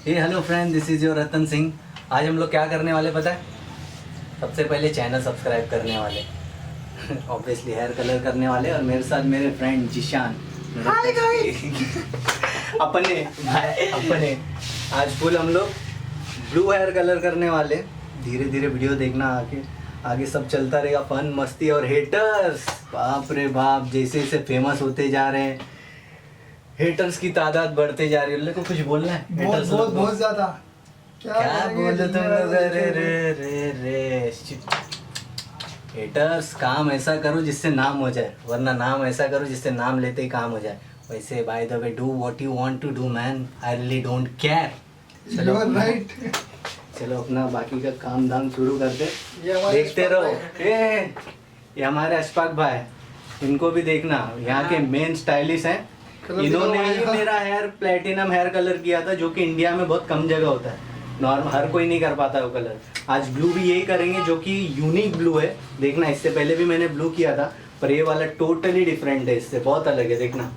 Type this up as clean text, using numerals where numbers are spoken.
Hello friend, this is your Ratan Singh. आज हम लोग क्या करने वाले पता है? सबसे पहले चैनल सब्सक्राइब करने वाले, ऑब्वियसली हेयर कलर करने वाले, और मेरे साथ मेरे फ्रेंड जिशान अपने आज फुल हम लोग ब्लू हेयर कलर करने वाले। धीरे धीरे वीडियो देखना, आगे सब चलता रहेगा, फन मस्ती। और हेटर्स, बाप रे बाप, जैसे जैसे फेमस होते जा रहे हैं हेटर्स की तादाद बढ़ते जा रही है। को कुछ बोलना है? बहुत ज्यादा। क्या बोले तुम लोग? रे हेटर्स, काम ऐसा करो जिससे नाम हो जाए, वरना नाम ऐसा करो जिससे नाम लेते ही काम हो जाए। वैसे by the way, do what you want to do man, I really don't care. चलो राइट, चलो अपना बाकी का काम धाम शुरू करते, देखते रहो। ये हमारे अशफाक भाई, इनको भी देखना, यहाँ के मेन स्टाइलिस्ट हैं। इन्होंने ही मेरा हेयर प्लेटिनम हेयर कलर किया था, जो कि इंडिया में बहुत कम जगह होता है, नॉर्मल हर कोई नहीं कर पाता वो कलर। आज ब्लू भी यही करेंगे, जो कि यूनिक ब्लू है। देखना, इससे पहले भी मैंने ब्लू किया था, पर ये वाला टोटली डिफरेंट है, इससे बहुत अलग है। देखना।